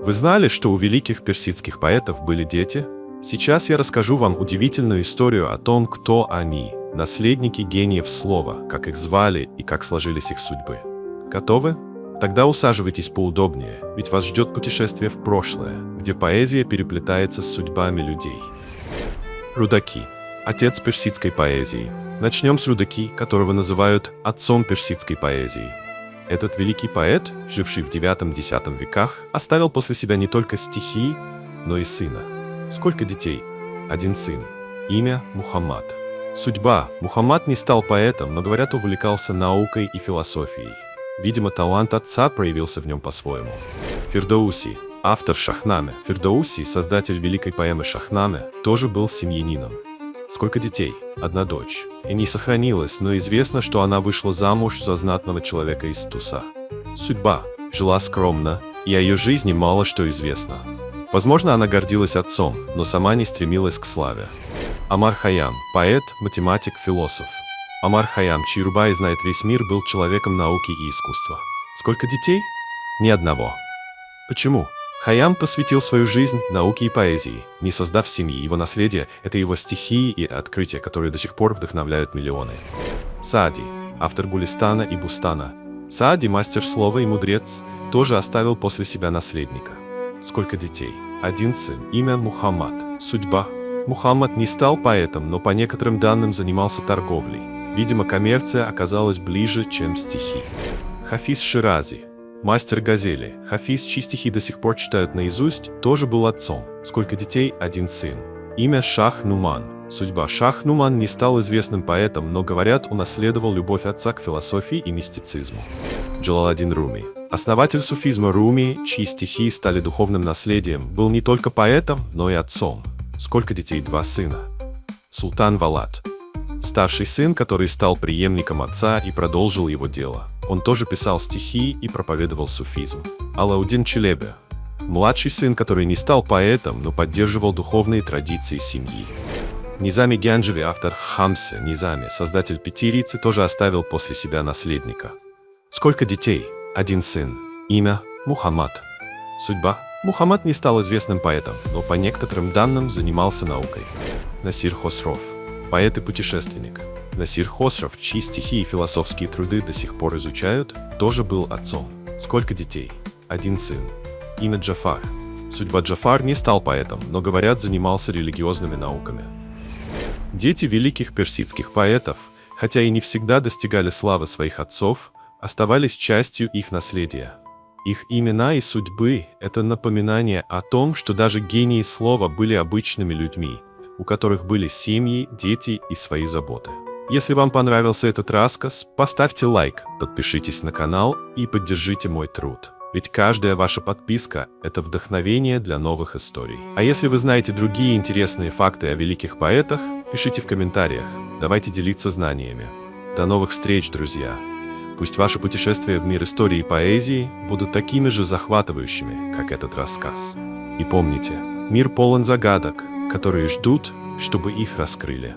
Вы знали, что у великих персидских поэтов были дети? Сейчас я расскажу вам удивительную историю о том, кто они, наследники гениев слова, как их звали и как сложились их судьбы. Готовы? Тогда усаживайтесь поудобнее, ведь вас ждет путешествие в прошлое, где поэзия переплетается с судьбами людей. Рудаки – отец персидской поэзии. Начнем с Рудаки, которого называют отцом персидской поэзии. Этот великий поэт, живший в IX-X веках, оставил после себя не только стихи, но и сына. Сколько детей? Один сын. Имя – Мухаммад. Судьба. Мухаммад не стал поэтом, но, говорят, увлекался наукой и философией. Видимо, талант отца проявился в нем по-своему. Фирдоуси. Автор Шахнаме. Фирдоуси, создатель великой поэмы Шахнаме, тоже был семьянином. Сколько детей? Одна дочь. И не сохранилась, но известно, что она вышла замуж за знатного человека из Туса. Судьба. Жила скромно, и о ее жизни мало что известно. Возможно, она гордилась отцом, но сама не стремилась к славе. Омар Хайям. Поэт, математик, философ. Омар Хайям, чей Рубай знает весь мир, был человеком науки и искусства. Сколько детей? Ни одного. Почему? Хайям посвятил свою жизнь науке и поэзии, не создав семьи. Его наследие – это его стихи и открытия, которые до сих пор вдохновляют миллионы. Саади, автор Гулистана и Бустана. Саади, мастер слова и мудрец, тоже оставил после себя наследника. Сколько детей? Один сын. Имя – Мухаммад. Судьба. Мухаммад не стал поэтом, но по некоторым данным занимался торговлей. Видимо, коммерция оказалась ближе, чем стихи. Хафиз Ширази. Мастер газели. Хафиз, чьи стихи до сих пор читают наизусть, тоже был отцом. Сколько детей? Один сын. Имя Шах Нуман. Судьба. Шах Нуман не стал известным поэтом, но, говорят, унаследовал любовь отца к философии и мистицизму. Джалаладдин Руми. Основатель суфизма Руми, чьи стихи стали духовным наследием, был не только поэтом, но и отцом. Сколько детей? Два сына. Султан Валад. Старший сын, который стал преемником отца и продолжил его дело. Он тоже писал стихи и проповедовал суфизм. Алауддин Челебе. Младший сын, который не стал поэтом, но поддерживал духовные традиции семьи. Низами Гянджеви, автор Хамсе Низами, создатель Пятирицы, тоже оставил после себя наследника. Сколько детей? Один сын. Имя – Мухаммад. Судьба. Мухаммад не стал известным поэтом, но по некоторым данным занимался наукой. Насир Хосров. Поэт и путешественник. Насир Хосров, чьи стихи и философские труды до сих пор изучают, тоже был отцом. Сколько детей? Один сын. Имя Джафар. Судьба. Джафар не стал поэтом, но, говорят, занимался религиозными науками. Дети великих персидских поэтов, хотя и не всегда достигали славы своих отцов, оставались частью их наследия. Их имена и судьбы – это напоминание о том, что даже гении слова были обычными людьми, у которых были семьи, дети и свои заботы. Если вам понравился этот рассказ, поставьте лайк, подпишитесь на канал и поддержите мой труд. Ведь каждая ваша подписка – это вдохновение для новых историй. А если вы знаете другие интересные факты о великих поэтах, пишите в комментариях, давайте делиться знаниями. До новых встреч, друзья! Пусть ваши путешествия в мир истории и поэзии будут такими же захватывающими, как этот рассказ. И помните, мир полон загадок, которые ждут, чтобы их раскрыли.